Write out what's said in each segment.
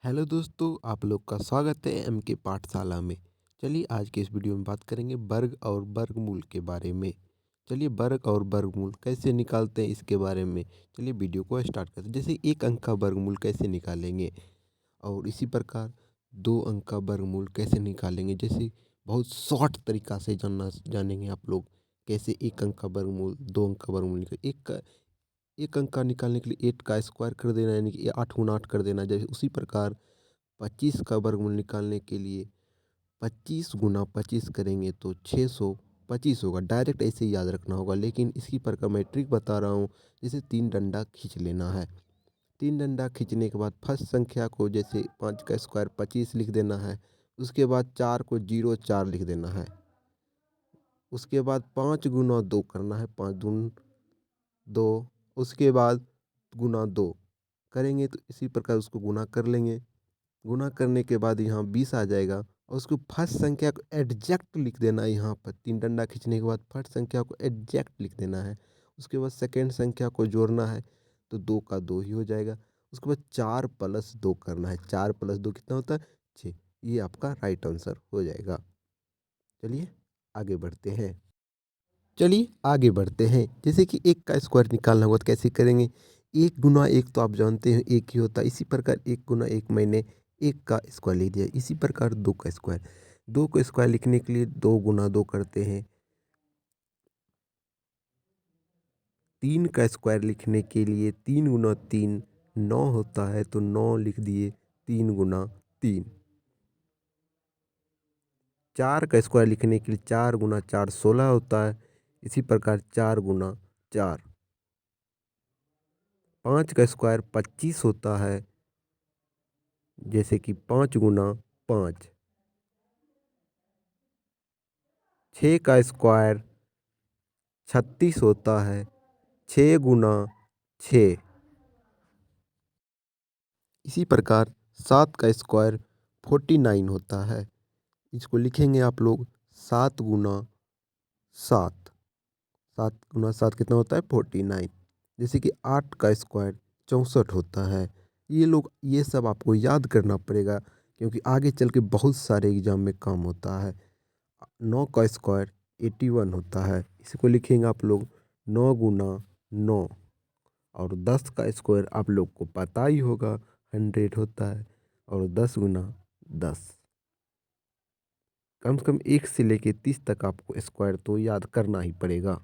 Hello दोस्तों, आप लोग का स्वागत है एम के पाठशाला में। चलिए आज के इस वीडियो में बात करेंगे वर्ग और वर्गमूल के बारे में। चलिए वर्ग और वर्गमूल कैसे निकालते हैं इसके बारे में। चलिए वीडियो को स्टार्ट करते हैं। जैसे एक अंक का वर्गमूल कैसे निकालेंगे और इसी प्रकार दो अंक का वर्गमूल कैसे निकालेंगे। जैसे बहुत शॉर्ट तरीका से जानेंगे आप लोग कैसे एक अंक का वर्गमूल दो अंक का वर्गमूल निकाल एक अंक का निकालने के लिए 8 का स्क्वायर कर देना, यानी कि 8 गुना 8 कर देना। जैसे उसी प्रकार 25 का वर्गमूल निकालने के लिए 25 गुना 25 करेंगे तो 625 होगा। डायरेक्ट ऐसे ही याद रखना होगा, लेकिन इसकी पर का मैं ट्रिक बता रहा हूँ। जैसे 3 डंडा खींच लेना है। 3 डंडा खींचने के बाद फर्स्ट संख्या को जैसे 5 का स्क्वायर 25 लिख देना है। उसके बाद 4 को 0 4 लिख देना है। उसके बाद 5 गुना 2 करना है, 5 दून 2। उसके बाद गुना 2 करेंगे तो इसी प्रकार उसको गुना कर लेंगे। गुना करने के बाद यहाँ 20 आ जाएगा और उसको फर्स्ट संख्या को एग्जैक्ट लिख देना है। यहाँ पर 3 डंडा खींचने के बाद फर्स्ट संख्या को एग्जैक्ट लिख देना है। उसके बाद सेकेंड संख्या को जोड़ना है तो 2 का 2 ही हो जाएगा। उसके बाद 4 प्लस 2 करना है। 4 प्लस 2 कितना होता है? 6। ये आपका राइट आंसर हो जाएगा। चलिए आगे बढ़ते हैं। जैसे कि एक का स्क्वायर निकालना होगा तो कैसे करेंगे। एक गुना एक तो आप जानते हैं एक ही होता है। इसी प्रकार एक गुना एक मैंने एक का स्क्वायर लिख दिया। इसी प्रकार दो का स्क्वायर लिखने के लिए 2 गुना 2 करते हैं। 3 का स्क्वायर लिखने के लिए 3 गुना 3 9 होता है, तो 9 लिख दिए 3 गुना 3। 4 का स्क्वायर लिखने के लिए 4 गुना 4 16 होता है। इसी प्रकार 4 गुना 4। 5 का स्क्वायर 25 होता है, जैसे कि 5 गुना 5। 6 का स्क्वायर 36 होता है, 6 गुना 6। इसी प्रकार 7 का स्क्वायर 49 होता है। इसको लिखेंगे आप लोग 7 गुना 7। 7 गुना 7 कितना होता है? 49। जैसे कि 8 का स्क्वायर 64 होता है। ये सब आपको याद करना पड़ेगा, क्योंकि आगे चल के बहुत सारे एग्जाम में काम होता है। 9 का स्क्वायर 81 होता है। इसको लिखेंगे आप लोग 9 गुना 9। और 10 का स्क्वायर आप लोग को पता ही होगा, 100 होता है। और 10 गुना 10। कम से कम 1 से लेके 30 तक आपको स्क्वायर तो याद करना ही पड़ेगा।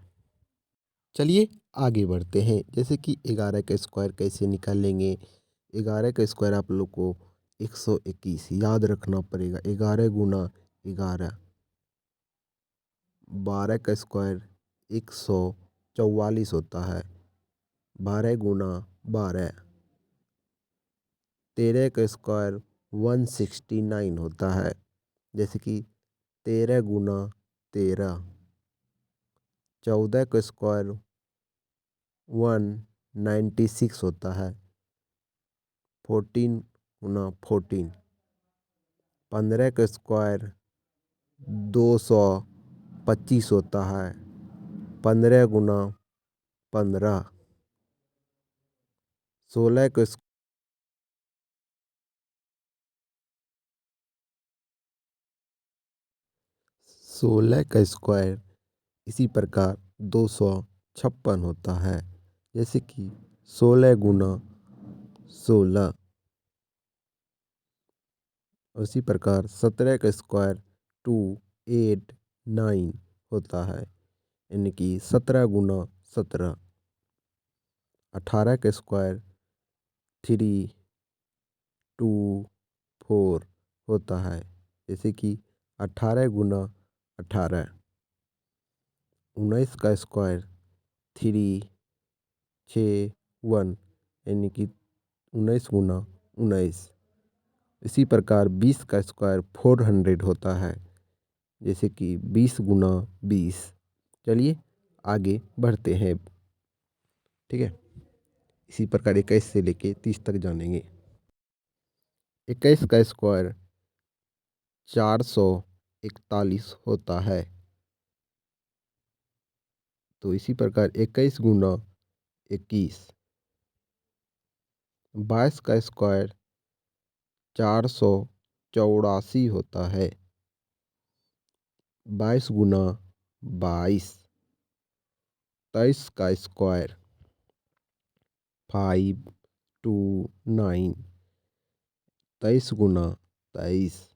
चलिए आगे बढ़ते हैं। जैसे कि 11 का स्क्वायर कैसे निकालेंगे। 11 का स्क्वायर आप लोग को 121 याद रखना पड़ेगा। 11 गुना 11। 12 का स्क्वायर 144 होता है। 12 गुना 12। 13 का स्क्वायर 169 होता है, जैसे कि 13 गुना 13। 14 का स्क्वायर 196 होता है। 14 गुना 14। 15 का स्क्वायर 225 होता है। 15 गुना 15। 16 का 16 का स्क्वायर इसी प्रकार 256 होता है, जैसे कि 16 गुना 16। उसी प्रकार 17 का स्क्वायर 289 होता है, यानी कि 17 गुना 17। 18 का स्क्वायर 324 होता है, जैसे कि 18 गुना 18। 19 का स्क्वायर 361, यानी कि 19 गुना 19। इसी प्रकार 20 का स्क्वायर 400 होता है, जैसे कि 20 गुना 20। चलिए आगे बढ़ते हैं। ठीक है, इसी प्रकार 21 से लेके 30 तक जानेंगे। 21 का स्क्वायर 441 होता है, तो इसी प्रकार 21 गुना 21। 22 का स्क्वायर 484 होता है। 22 गुना 22, 23 का स्क्वायर 529, 23 गुना 23,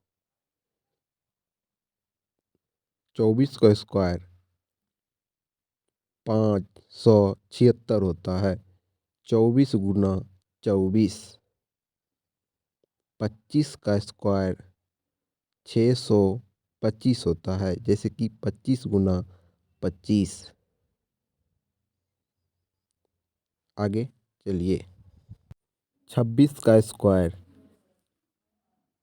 24 का स्क्वायर 576 होता है। 24 गुना 24, 25 का स्क्वायर 625 होता है, जैसे कि 25 गुना 25। आगे चलिए। 26 का स्क्वायर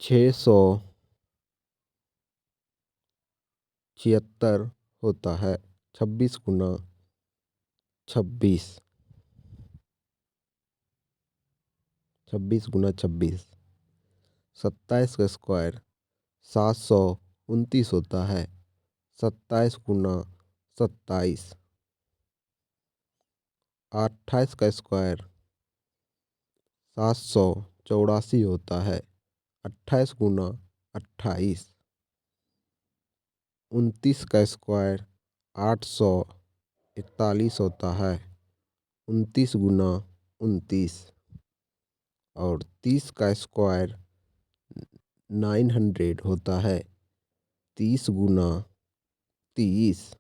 676 होता है। 26 गुना 26, 26 गुना 26। 27 का स्क्वायर 729 होता है। 27 गुना 27। 28 का स्क्वायर 784 होता है। 28 गुना 28। 29 का स्क्वायर 841 होता है। 29 गुना 29। और 30 का स्क्वायर 900 होता है। 30 गुना 30।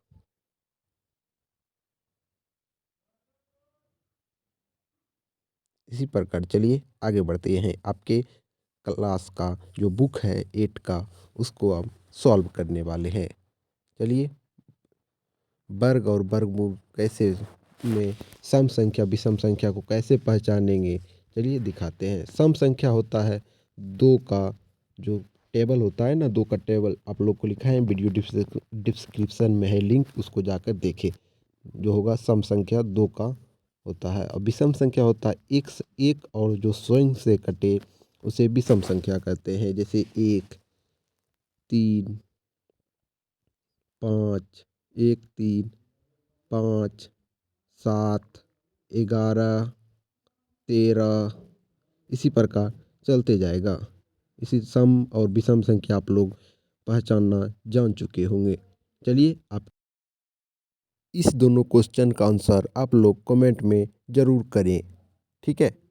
इसी प्रकार चलिए आगे बढ़ते हैं। आपके क्लास का जो बुक है 8 का, उसको हम सॉल्व करने वाले हैं। चलिए, वर्ग और वर्गमूल कैसे में सम संख्या विषम संख्या को कैसे पहचानेंगे, चलिए दिखाते हैं। सम संख्या होता है दो का जो टेबल होता है ना, दो का टेबल आप लोग को लिखा है वीडियो डिस्क्रिप्शन में है लिंक, उसको जाकर देखें। जो होगा सम संख्या दो का होता है। और विषम संख्या होता है एक एक और जो स्वयं से कटे उसे विषम संख्या कहते हैं। जैसे 1, 3, 5, 1, 3, 5, 7, 11, 13, इसी प्रकार चलते जाएगा। इसी सम और विषम संख्या आप लोग पहचानना जान चुके होंगे। चलिए, आप इस दोनों क्वेश्चन का आंसर आप लोग कमेंट में ज़रूर करें, ठीक है।